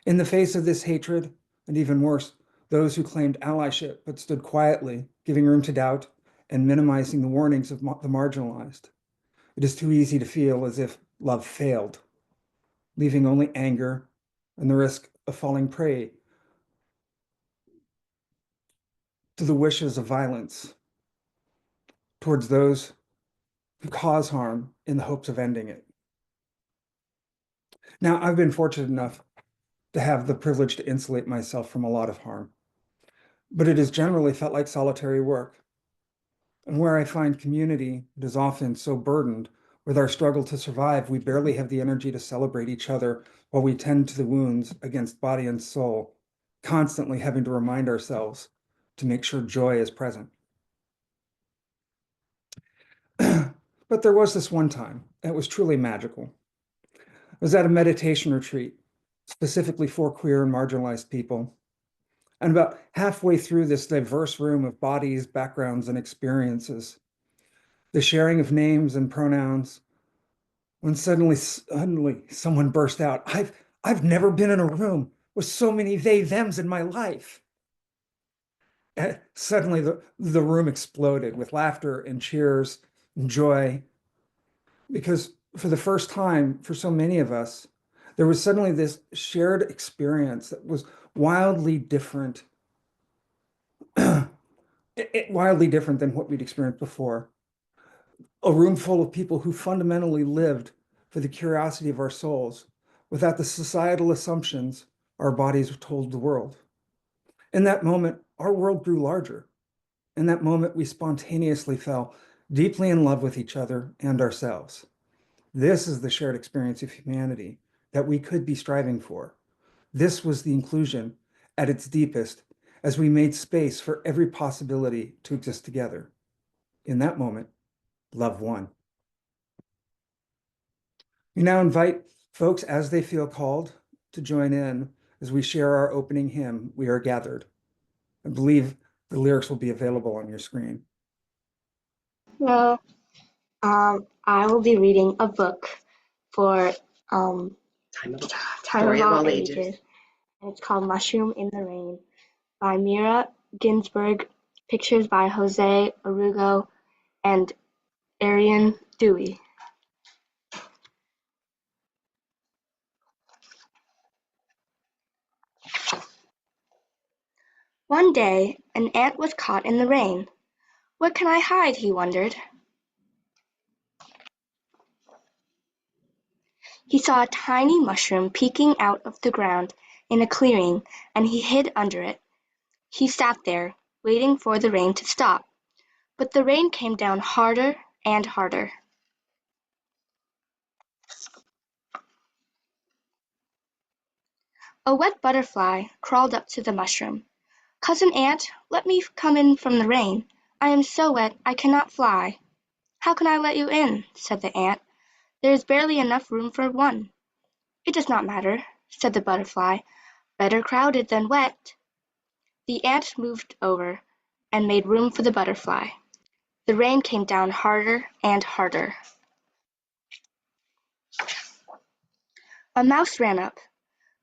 In the face of this hatred, and even worse, those who claimed allyship but stood quietly, giving room to doubt and minimizing the warnings of the marginalized, it is too easy to feel as if love failed, leaving only anger and the risk of falling prey to the wishes of violence towards those who cause harm in the hopes of ending it. Now, I've been fortunate enough to have the privilege to insulate myself from a lot of harm, but it has generally felt like solitary work. And where I find community, it is often so burdened with our struggle to survive, we barely have the energy to celebrate each other while we tend to the wounds against body and soul, constantly having to remind ourselves to make sure joy is present. But there was this one time, it was truly magical. I was at a meditation retreat, specifically for queer and marginalized people. And about halfway through this diverse room of bodies, backgrounds, and experiences, the sharing of names and pronouns, when suddenly someone burst out, I've never been in a room with so many they, thems in my life. And suddenly the room exploded with laughter and cheers and joy, because for the first time, for so many of us, there was suddenly this shared experience that was wildly different, wildly different than what we'd experienced before. A room full of people who fundamentally lived for the curiosity of our souls without the societal assumptions our bodies told the world. In that moment, our world grew larger. In that moment, we spontaneously fell deeply in love with each other and ourselves. This is the shared experience of humanity that we could be striving for. This was the inclusion at its deepest as we made space for every possibility to exist together. In that moment, love won. We now invite folks as they feel called to join in as we share our opening hymn, We Are Gathered. I believe the lyrics will be available on your screen. Well, I will be reading a book for Time of All Ages. And it's called Mushroom in the Rain by Mira Ginsburg, pictures by Jose Arugo and Ariane Dewey. One day, an ant was caught in the rain. Where can I hide? He wondered. He saw a tiny mushroom peeking out of the ground in a clearing, and he hid under it. He sat there, waiting for the rain to stop, but the rain came down harder and harder. A wet butterfly crawled up to the mushroom. "Cousin Ant, let me come in from the rain. I am so wet I cannot fly." "How can I let you in?" said the ant. "There is barely enough room for one." "It does not matter," said the butterfly. "Better crowded than wet." The ant moved over and made room for the butterfly. The rain came down harder and harder. A mouse ran up.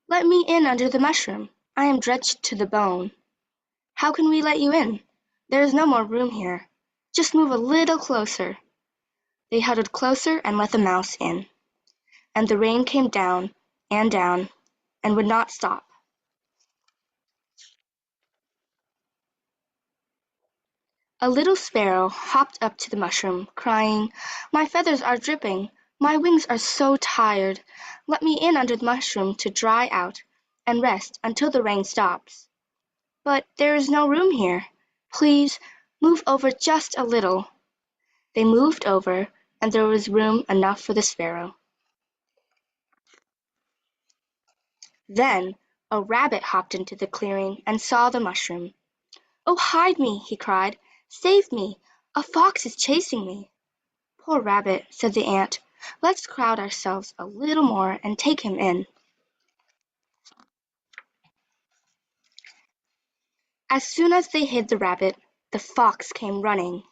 "Let me in under the mushroom. I am drenched to the bone." "How can we let you in? There is no more room here. Just move a little closer." They huddled closer and let the mouse in. And the rain came down and would not stop. A little sparrow hopped up to the mushroom, crying, "My feathers are dripping. My wings are so tired. Let me in under the mushroom to dry out and rest until the rain stops." "But there is no room here. Please move over just a little." They moved over, and there was room enough for the sparrow. Then a rabbit hopped into the clearing and saw the mushroom. "Oh, hide me!" he cried. "Save me! A fox is chasing me." "Poor rabbit," said the ant. "Let's crowd ourselves a little more and take him in." As soon as they hid the rabbit, the fox came running.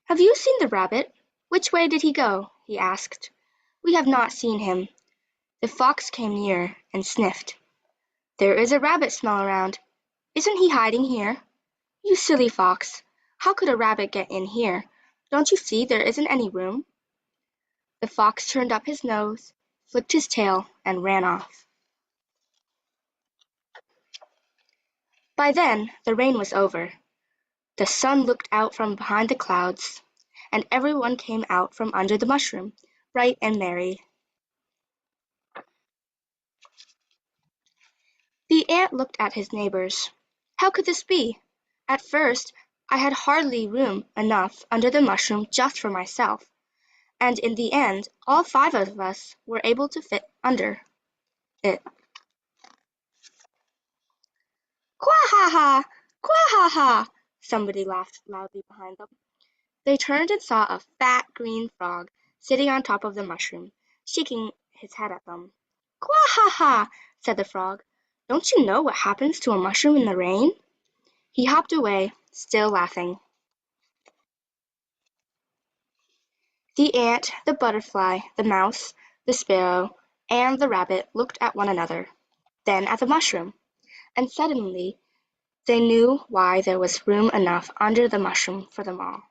"Have you seen the rabbit? Which way did he go?" he asked. We have not seen him." The fox came nearer and sniffed. "There is a rabbit smell around. Isn't he hiding here?" "You silly fox! How could a rabbit get in here? Don't you see there isn't any room?" The fox turned up his nose, flicked his tail, and ran off. By then the rain was over. The sun looked out from behind the clouds, and everyone came out from under the mushroom, bright and merry. The ant looked at his neighbors. How could this be? At first I had hardly room enough under the mushroom just for myself, and in the end all 5 of us were able to fit under it. "Quahaha! Quahaha!" somebody laughed loudly behind them. They turned and saw a fat green frog sitting on top of the mushroom, shaking his head at them. "Quahaha!" said the frog. "Don't you know what happens to a mushroom in the rain?" He hopped away, still laughing. The ant, the butterfly, the mouse, the sparrow, and the rabbit looked at one another, then at the mushroom, and suddenly they knew why there was room enough under the mushroom for them all.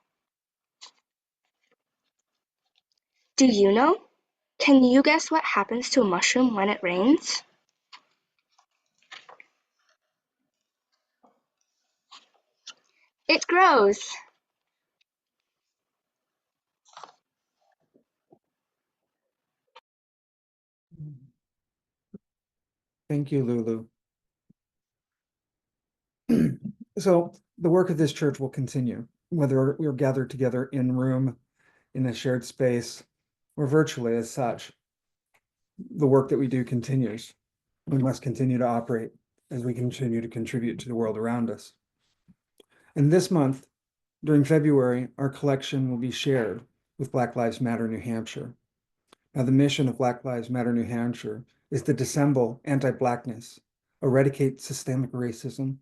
Do you know? Can you guess what happens to a mushroom when it rains? It grows. Thank you, Lulu. So the work of this church will continue, whether we're gathered together in room, in a shared space, or virtually as such. The work that we do continues. We must continue to operate as we continue to contribute to the world around us. And this month, during February, our collection will be shared with Black Lives Matter New Hampshire. Now, the mission of Black Lives Matter New Hampshire is to dissemble anti-Blackness, eradicate systemic racism,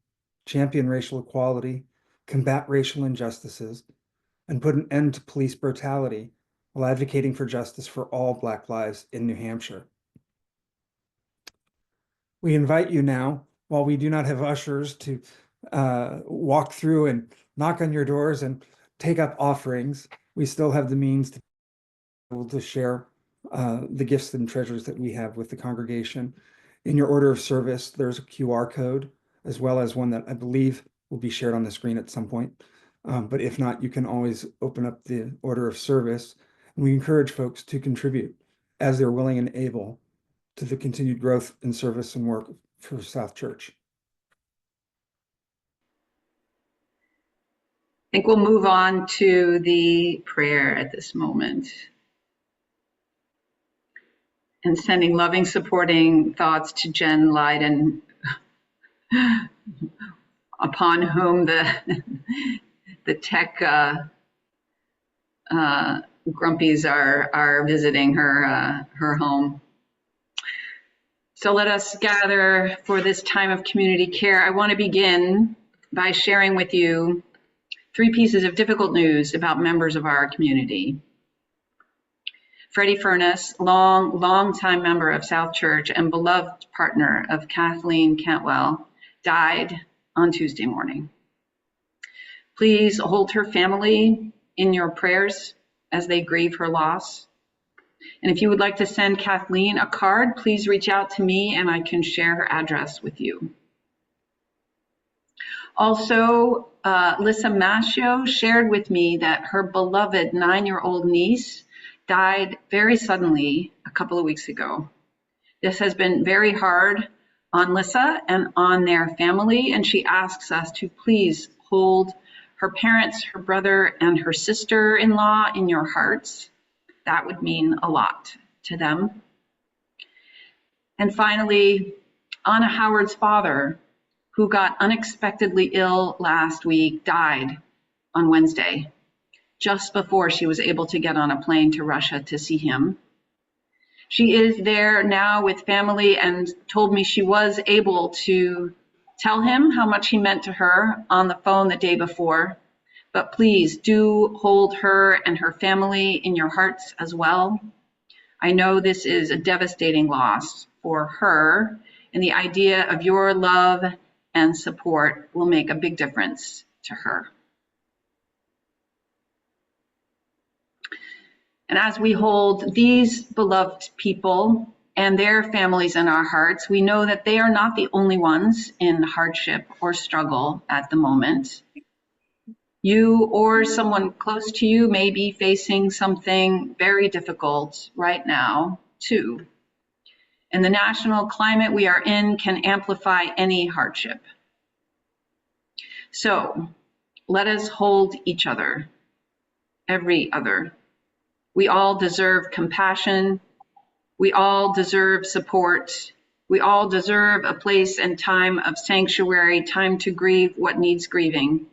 champion racial equality, combat racial injustices, and put an end to police brutality while advocating for justice for all Black lives in New Hampshire. We invite you now, while we do not have ushers to walk through and knock on your doors and take up offerings, we still have the means to be able to share the gifts and treasures that we have with the congregation. In your order of service, there's a QR code, as well as one that I believe will be shared on the screen at some point. But if not, you can always open up the order of service. And we encourage folks to contribute as they're willing and able to the continued growth and service and work for South Church. I think we'll move on to the prayer at this moment. And sending loving, supporting thoughts to Jen Leiden, upon whom the tech grumpies are visiting her home. So let us gather for this time of community care. I want to begin by sharing with you 3 pieces of difficult news about members of our community. Freddie Furness, long-time member of South Church and beloved partner of Kathleen Cantwell, died on Tuesday morning. Please hold her family in your prayers as they grieve her loss. And if you would like to send Kathleen a card, please reach out to me and I can share her address with you. Also, Lissa Mascio shared with me that her beloved 9-year-old niece died very suddenly a couple of weeks ago. This has been very hard on Lissa and on their family, and she asks us to please hold her parents, her brother, and her sister-in-law in your hearts. That would mean a lot to them. And finally, Anna Howard's father, who got unexpectedly ill last week, died on Wednesday, just before she was able to get on a plane to Russia to see him. She is there now with family and told me she was able to tell him how much he meant to her on the phone the day before. But please do hold her and her family in your hearts as well. I know this is a devastating loss for her, and the idea of your love and support will make a big difference to her. And as we hold these beloved people and their families in our hearts, we know that they are not the only ones in hardship or struggle at the moment. You or someone close to you may be facing something very difficult right now, too. And the national climate we are in can amplify any hardship. So let us hold each other, every other. We all deserve compassion. We all deserve support. We all deserve a place and time of sanctuary, time to grieve what needs grieving,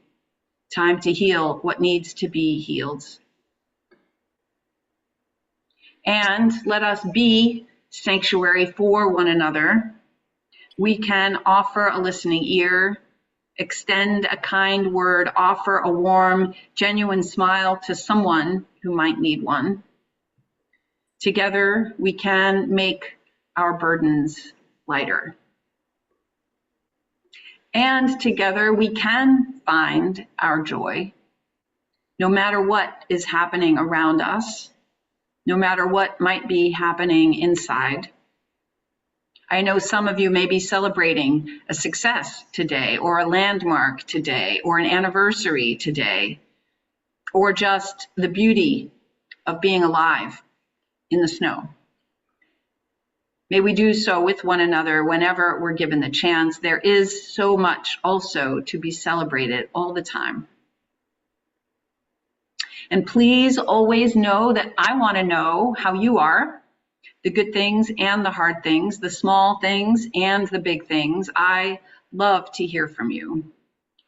time to heal what needs to be healed. And let us be sanctuary for one another. We can offer a listening ear, extend a kind word, offer a warm, genuine smile to someone who might need one. Together, we can make our burdens lighter. And together, we can find our joy, no matter what is happening around us, no matter what might be happening inside. I know some of you may be celebrating a success today, or a landmark today, or an anniversary today, or just the beauty of being alive in the snow. May we do so with one another whenever we're given the chance. There is so much also to be celebrated all the time. And please always know that I want to know how you are, the good things and the hard things, the small things and the big things. I love to hear from you.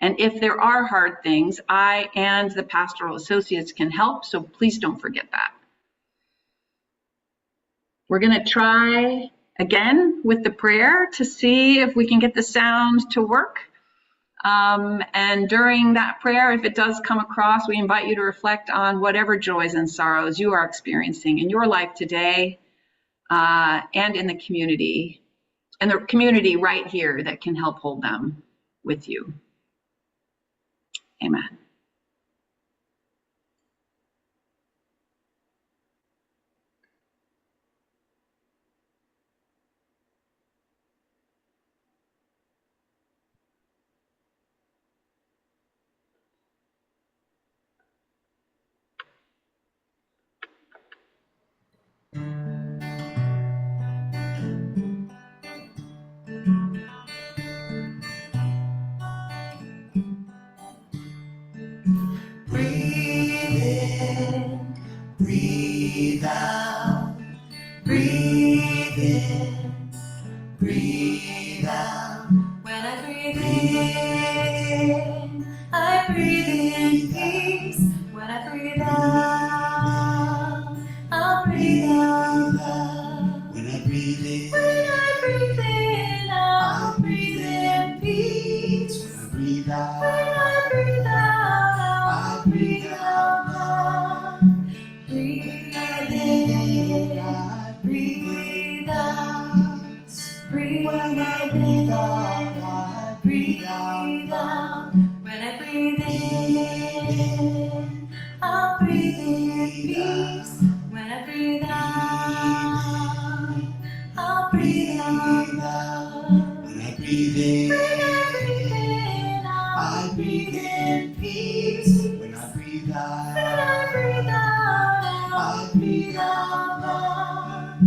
And if there are hard things, I and the pastoral associates can help, so please don't forget that. We're going to try again with the prayer to see if we can get the sound to work. And during that prayer, if it does come across, we invite you to reflect on whatever joys and sorrows you are experiencing in your life today and in the community right here that can help hold them with you. Amen. Breathe in, breathe out, breathe in, breathe out. When I breathe in, I breathe in peace. When I breathe out, I'll breathe out love. When I breathe in, I'll breathe in peace. When I breathe out, I'll breathe out love. Breathe in, I breathe out. Breathe in, I breathe out. When I breathe in, I'll breathe in peace. When I breathe out, I'll breathe out love. When I breathe in, I breathe in peace. When I breathe out, I breathe out love.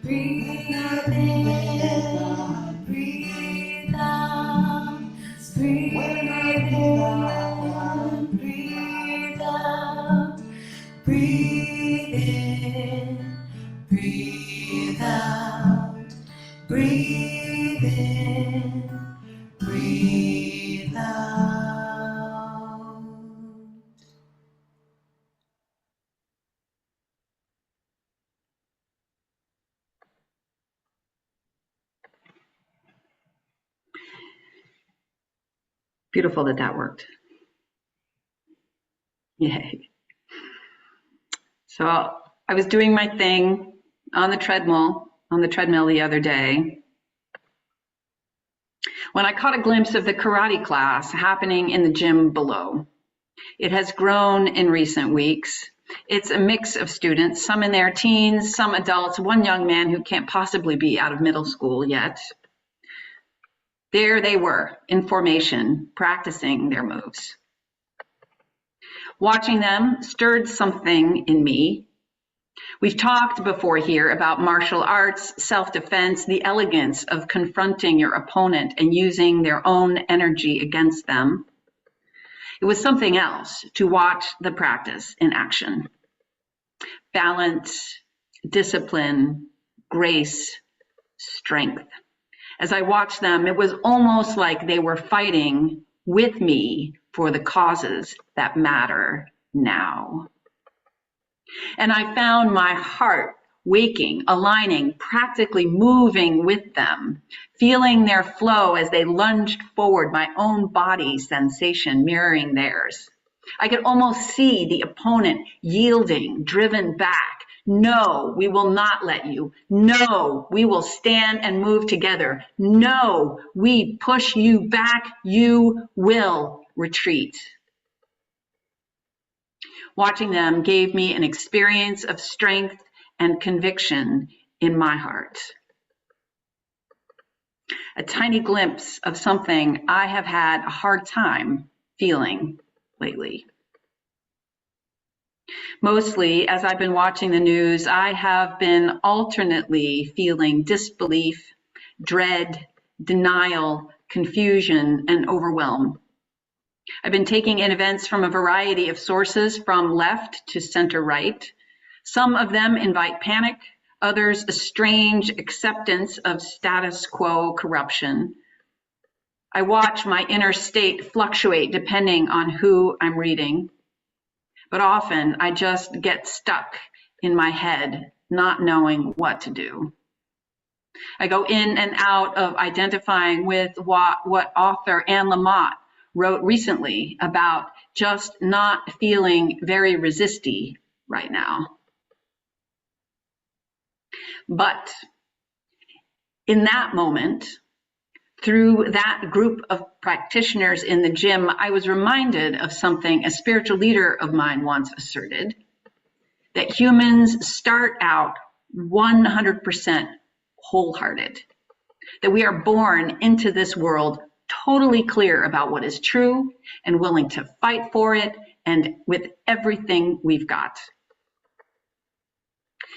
Breathe in, I breathe out. Breathe in, breathe out. Breathe in, breathe out. Breathe in, breathe out. Beautiful that worked. Yay. So I was doing my thing on the treadmill the other day when I caught a glimpse of the karate class happening in the gym below. It has grown in recent weeks. It's a mix of students, some in their teens, some adults, one young man who can't possibly be out of middle school yet. There they were, in formation, practicing their moves. Watching them stirred something in me. We've talked before here about martial arts, self-defense, the elegance of confronting your opponent and using their own energy against them. It was something else to watch the practice in action. Balance, discipline, grace, strength. As I watched them, it was almost like they were fighting with me for the causes that matter now. And I found my heart waking, aligning, practically moving with them, feeling their flow as they lunged forward, my own body sensation mirroring theirs. I could almost see the opponent yielding, driven back. No, we will not let you. No, we will stand and move together. No, we push you back. You will retreat. Watching them gave me an experience of strength and conviction in my heart. A tiny glimpse of something I have had a hard time feeling lately. Mostly, as I've been watching the news, I have been alternately feeling disbelief, dread, denial, confusion, and overwhelm. I've been taking in events from a variety of sources, from left to center right. Some of them invite panic, others a strange acceptance of status quo corruption. I watch my inner state fluctuate depending on who I'm reading. But often I just get stuck in my head, not knowing what to do. I go in and out of identifying with what author Anne Lamott wrote recently about just not feeling very resisty right now. But in that moment, through that group of practitioners in the gym, I was reminded of something a spiritual leader of mine once asserted, that humans start out 100% wholehearted, that we are born into this world totally clear about what is true and willing to fight for it and with everything we've got.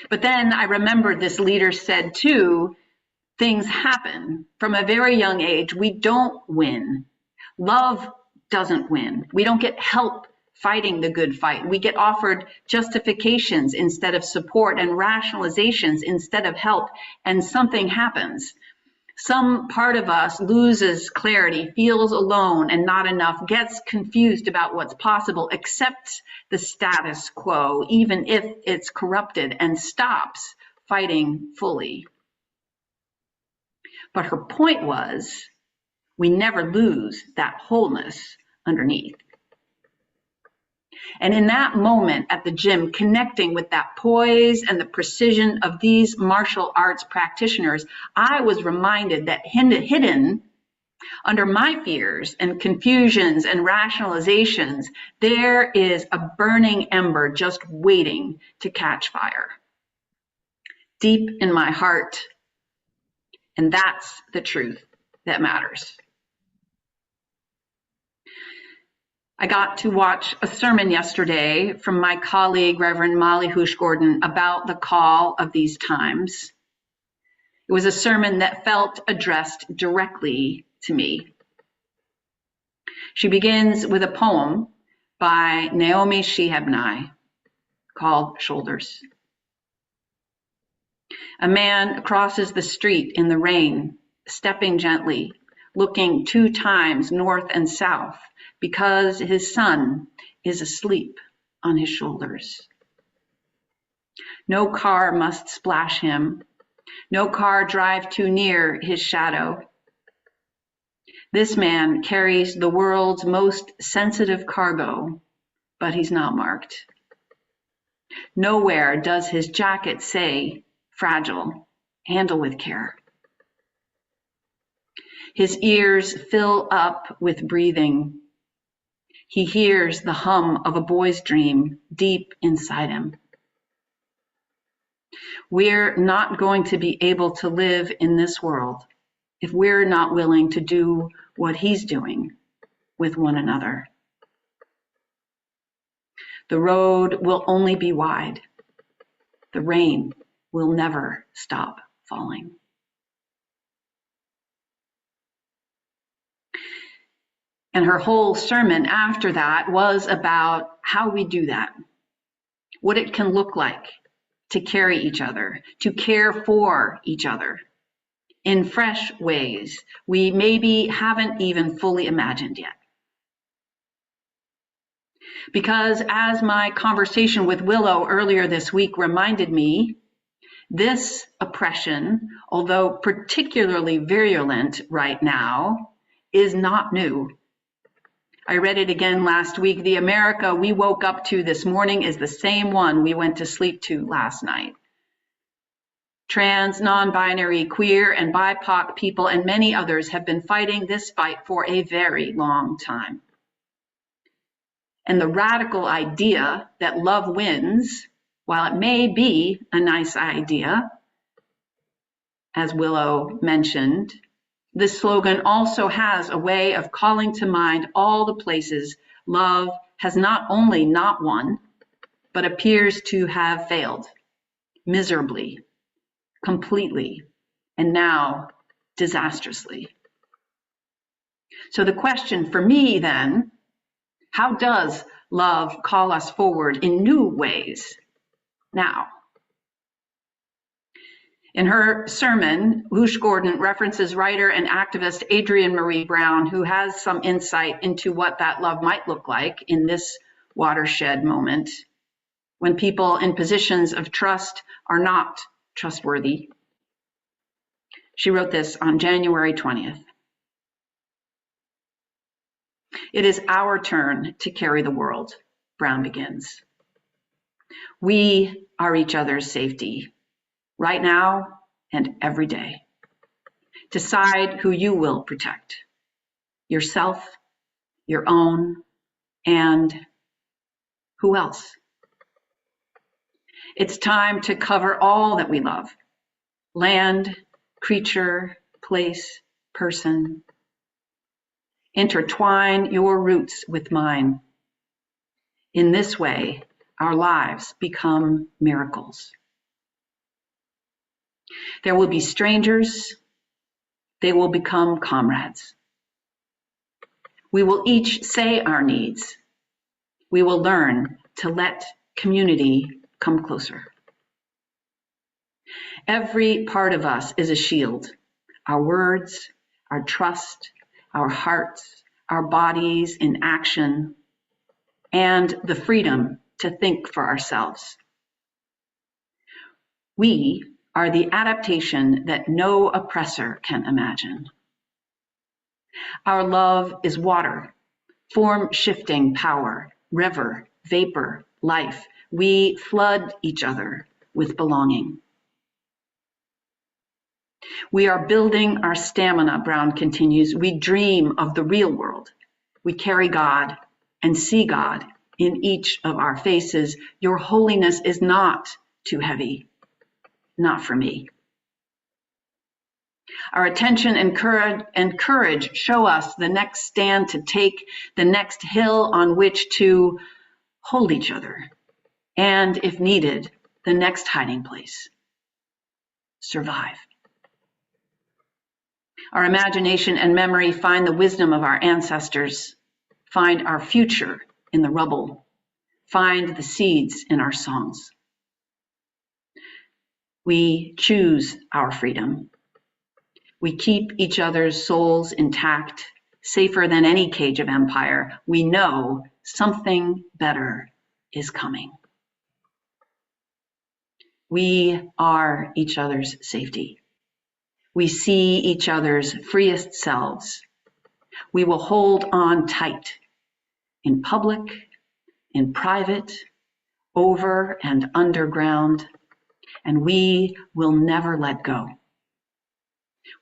But then I remembered this leader said too, things happen from a very young age. We don't win. Love doesn't win. We don't get help fighting the good fight. We get offered justifications instead of support and rationalizations instead of help, and something happens. Some part of us loses clarity, feels alone and not enough, gets confused about what's possible, accepts the status quo, even if it's corrupted, and stops fighting fully. But her point was, we never lose that wholeness underneath. And in that moment at the gym, connecting with that poise and the precision of these martial arts practitioners, I was reminded that hidden under my fears and confusions and rationalizations, there is a burning ember just waiting to catch fire. Deep in my heart. And that's the truth that matters. I got to watch a sermon yesterday from my colleague, Reverend Molly Hoosh Gordon, about the call of these times. It was a sermon that felt addressed directly to me. She begins with a poem by Naomi Shihab called Shoulders. A man crosses the street in the rain, stepping gently, looking 2 times north and south, because his son is asleep on his shoulders. No car must splash him. No car drive too near his shadow. This man carries the world's most sensitive cargo, but he's not marked. Nowhere does his jacket say fragile. Handle with care. His ears fill up with breathing. He hears the hum of a boy's dream deep inside him. We're not going to be able to live in this world if we're not willing to do what he's doing with one another. The road will only be wide. The rain will never stop falling. And her whole sermon after that was about how we do that, what it can look like to carry each other, to care for each other in fresh ways we maybe haven't even fully imagined yet. Because as my conversation with Willow earlier this week reminded me, this oppression, although particularly virulent right now, is not new. I read it again last week. The America we woke up to this morning is the same one we went to sleep to last night. Trans, non-binary, queer, and BIPOC people and many others have been fighting this fight for a very long time. And the radical idea that love wins, while it may be a nice idea, as Willow mentioned, this slogan also has a way of calling to mind all the places love has not only not won, but appears to have failed miserably, completely, and now disastrously. So the question for me then, how does love call us forward in new ways now? In her sermon, Hoosh Gordon references writer and activist Adrienne Marie Brown, who has some insight into what that love might look like in this watershed moment, when people in positions of trust are not trustworthy. She wrote this on January 20th. It is our turn to carry the world, Brown begins. We are each other's safety, right now and every day. Decide who you will protect, yourself, your own, and who else? It's time to cover all that we love, land, creature, place, person. Intertwine your roots with mine. In this way, our lives become miracles. There will be strangers. They will become comrades. We will each say our needs. We will learn to let community come closer. Every part of us is a shield. Our words, our trust, our hearts, our bodies in action, and the freedom to think for ourselves. We are the adaptation that no oppressor can imagine. Our love is water, form-shifting power, river, vapor, life. We flood each other with belonging. We are building our stamina, Brown continues. We dream of the real world. We carry God and see God in each of our faces. Your holiness is not too heavy, not for me. Our attention and courage show us the next stand to take, the next hill on which to hold each other, and if needed, the next hiding place. Survive. Our imagination and memory find the wisdom of our ancestors, find our future in the rubble, find the seeds in our songs. We choose our freedom. We keep each other's souls intact, safer than any cage of empire. We know something better is coming. We are each other's safety. We see each other's freest selves. We will hold on tight in public, in private, over and underground, And we will never let go.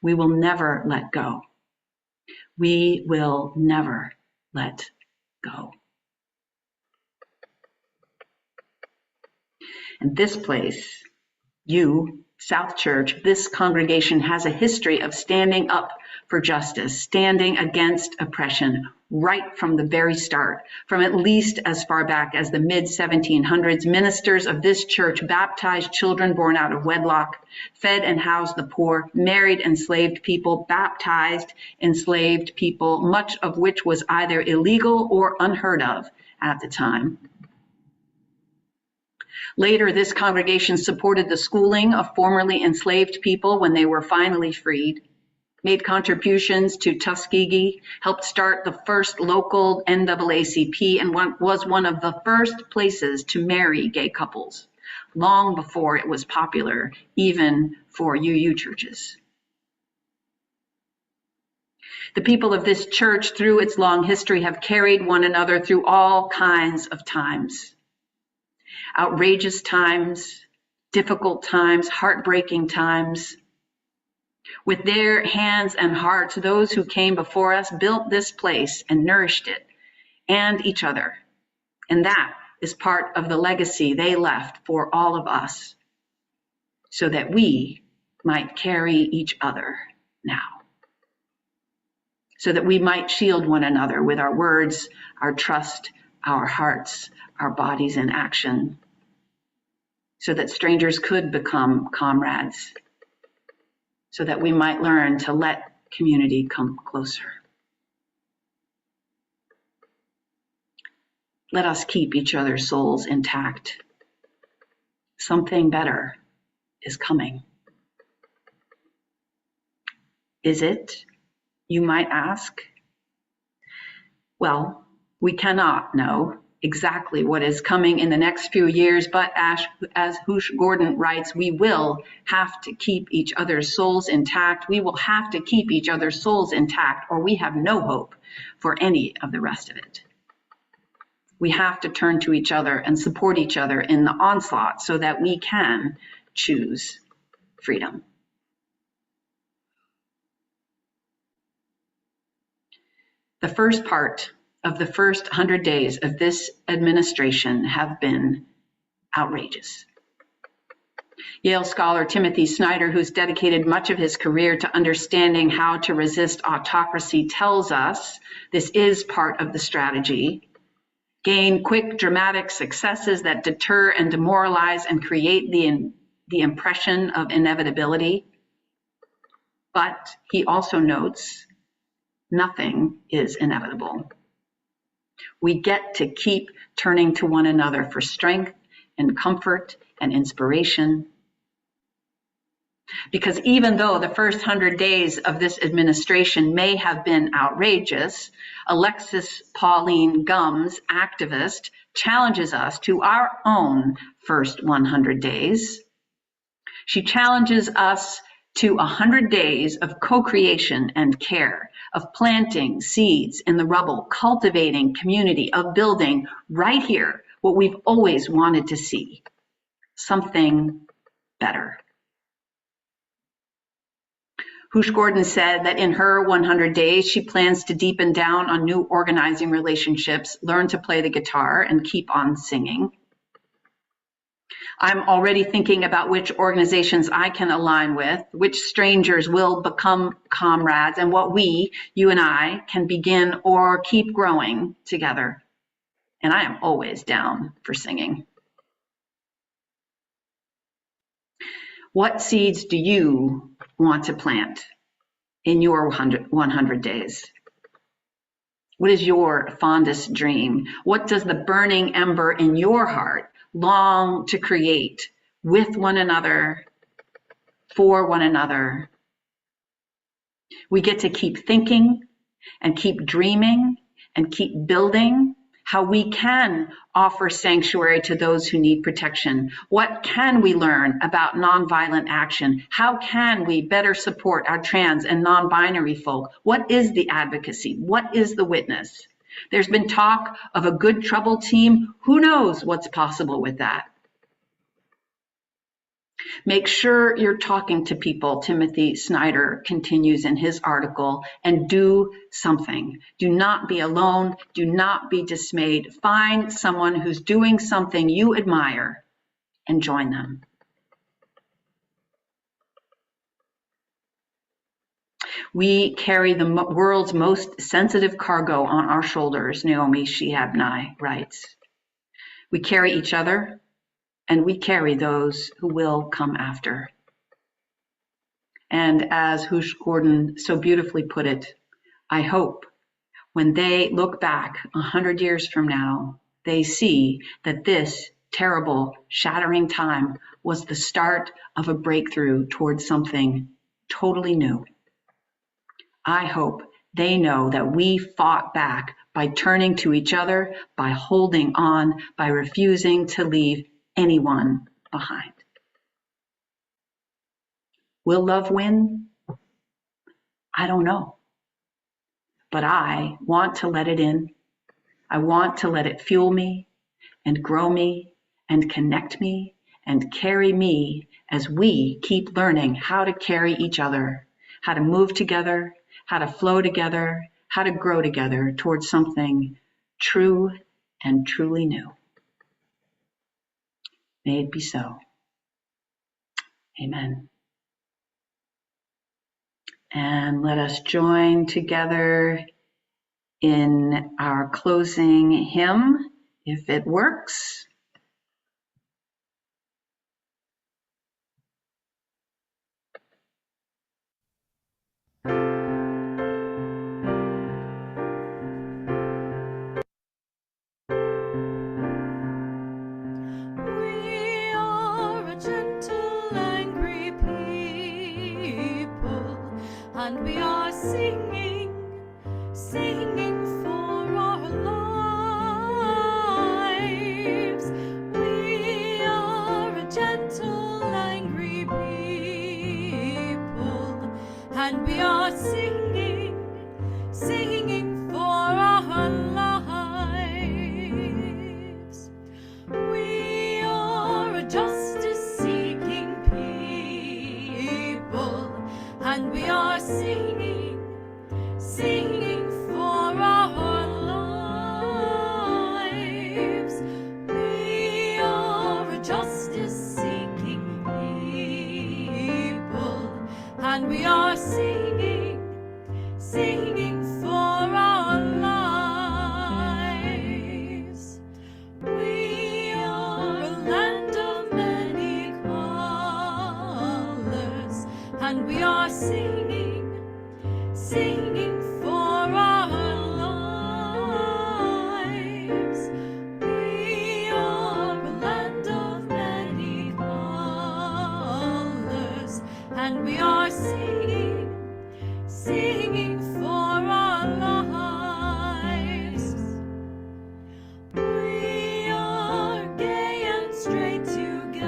We will never let go. We will never let go. And this place, you, South Church, this congregation has a history of standing up for justice, standing against oppression, right from the very start. From at least as far back as the mid-1700s, ministers of this church baptized children born out of wedlock, fed and housed the poor, married enslaved people, baptized enslaved people, much of which was either illegal or unheard of at the time. Later, this congregation supported the schooling of formerly enslaved people when they were finally freed, made contributions to Tuskegee, helped start the first local NAACP, and was one of the first places to marry gay couples, long before it was popular, even for UU churches. The people of this church, through its long history, have carried one another through all kinds of times. Outrageous times, difficult times, heartbreaking times. With their hands and hearts, those who came before us built this place and nourished it and each other. And that is part of the legacy they left for all of us, so that we might carry each other now. So that we might shield one another with our words, our trust, our hearts, our bodies in action, so that strangers could become comrades, so that we might learn to let community come closer. Let us keep each other's souls intact. Something better is coming. Is it, you might ask? Well, we cannot know exactly what is coming in the next few years, but as Hoosh Gordon writes, we will have to keep each other's souls intact. We will have to keep each other's souls intact, or we have no hope for any of the rest of it. We have to turn to each other and support each other in the onslaught so that we can choose freedom. The first part of the first 100 days of this administration have been outrageous. Yale scholar Timothy Snyder, who's dedicated much of his career to understanding how to resist autocracy, tells us this is part of the strategy. Gain quick, dramatic successes that deter and demoralize and create the impression of inevitability. But he also notes, nothing is inevitable. We get to keep turning to one another for strength and comfort and inspiration. Because even though the first 100 days of this administration may have been outrageous, Alexis Pauline Gumbs, activist, challenges us to our own first 100 days. She challenges us to 100 days of co-creation and care, of planting seeds in the rubble, cultivating community, of building right here what we've always wanted to see, something better. Hoosh Gordon said that in her 100 days, she plans to deepen down on new organizing relationships, learn to play the guitar, and keep on singing. I'm already thinking about which organizations I can align with, which strangers will become comrades, and what we, you and I, can begin or keep growing together. And I am always down for singing. What seeds do you want to plant in your 100 days? What is your fondest dream? What does the burning ember in your heart long to create with one another, for one another? We get to keep thinking and keep dreaming and keep building how we can offer sanctuary to those who need protection. What can we learn about nonviolent action? How can we better support our trans and non-binary folk? What is the advocacy? What is the witness? There's been talk of a good trouble team. Who knows what's possible with that? Make sure you're talking to people, Timothy Snyder continues in his article, and do something. Do not be alone. Do not be dismayed. Find someone who's doing something you admire and join them. We carry the world's most sensitive cargo on our shoulders, Naomi Shihab writes. We carry each other, and we carry those who will come after. And as Hoosh Gordon so beautifully put it, I hope when they look back 100 years from now, they see that this terrible, shattering time was the start of a breakthrough towards something totally new. I hope they know that we fought back by turning to each other, by holding on, by refusing to leave anyone behind. Will love win? I don't know. But I want to let it in. I want to let it fuel me and grow me and connect me and carry me as we keep learning how to carry each other, how to move together, how to flow together, how to grow together towards something true and truly new. May it be so. Amen. And let us join together in our closing hymn, if it works. We are a gentle, angry people, and we are singing, singing for our lives. We are a gentle, angry people, and we are singing, singing for our lives. We are a justice-seeking people, and we are singing, singing for our lives. We are a justice-seeking people, and we are singing, singing for our lives. We are a land of many colors, and we are singing, singing for our lives. We are a land of many colors, and we are singing, singing for our lives. We are gay and straight together,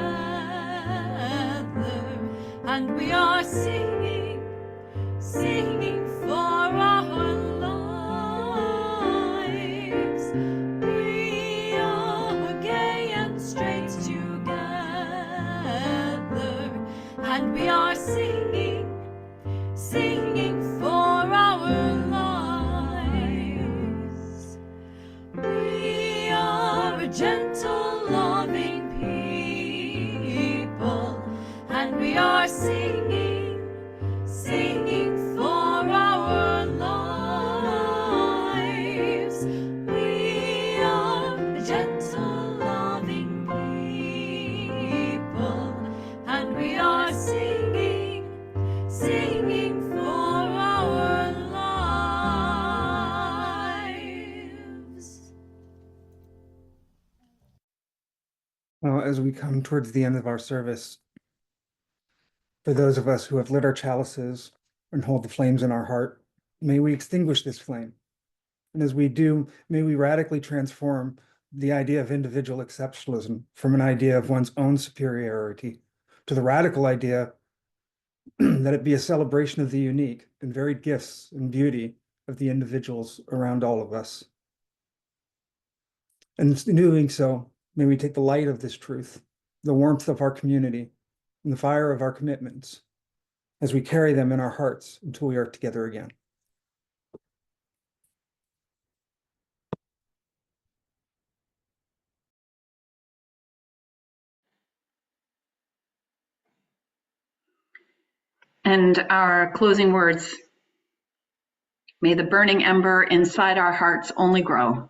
and we are singing, singing for our lives. We are gay and straight together, and we are singing, singing for our lives. We are a gentle, loving people, and we are singing, singing for our lives. We are a gentle, loving people, and we are singing, singing for our lives. Well, as we come towards the end of our service, for those of us who have lit our chalices and hold the flames in our heart, may we extinguish this flame. And as we do, may we radically transform the idea of individual exceptionalism from an idea of one's own superiority to the radical idea that it be a celebration of the unique and varied gifts and beauty of the individuals around all of us. And in doing so, may we take the light of this truth, the warmth of our community, in the fire of our commitments as we carry them in our hearts until we are together again. And our closing words. May the burning ember inside our hearts only grow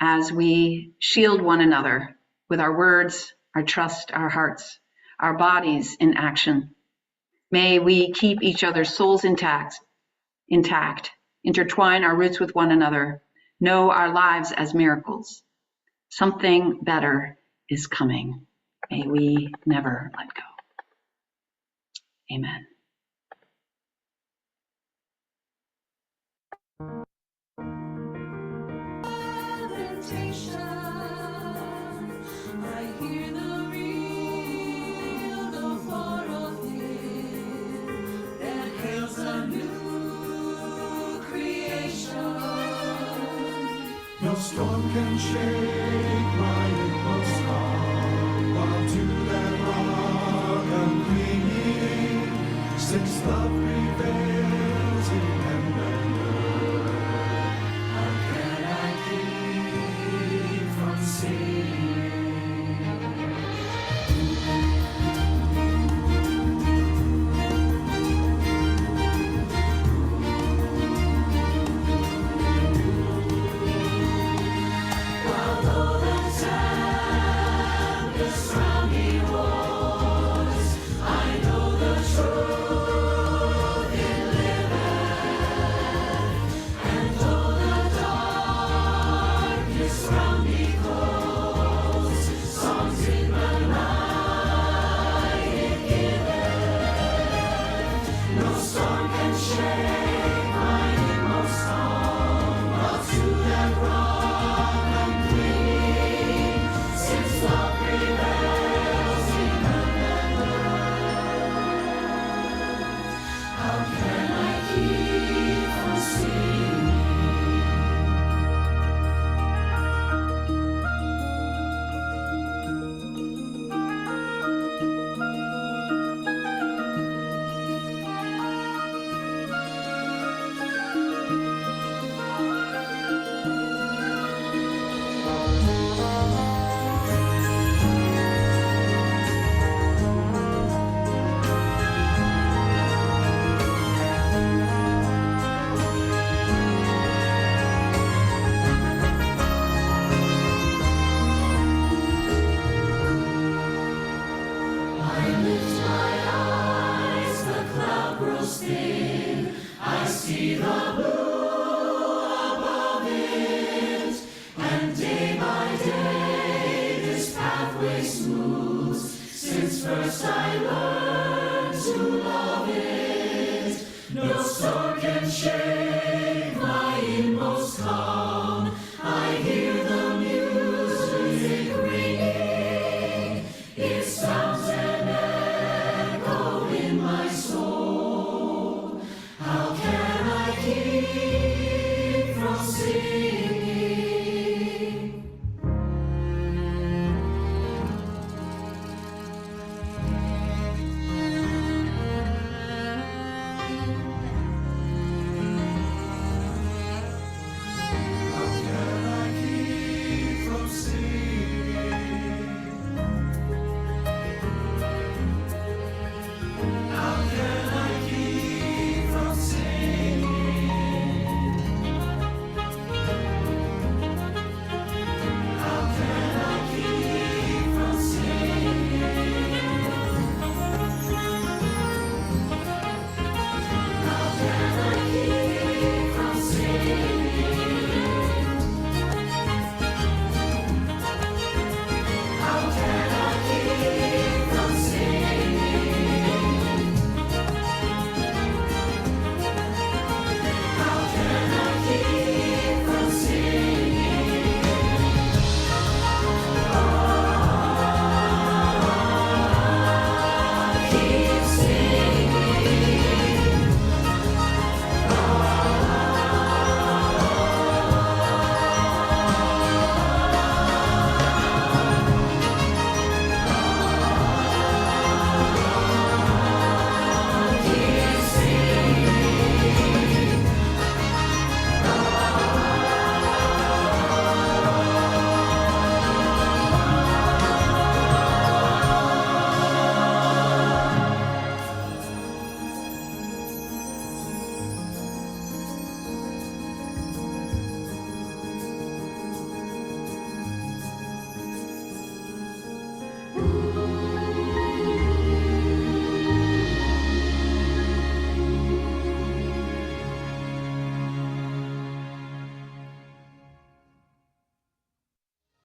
as we shield one another with our words, our trust, our hearts, our bodies in action. May we keep each other's souls intact, intertwine our roots with one another, know our lives as miracles. Something better is coming. May we never let go. Amen. I hear the real, the far off hymn that hails a new creation. No storm can shake my inmost heart, while to that rock I'm clinging, since love prevails in heaven and earth. How can I keep from singing? I see the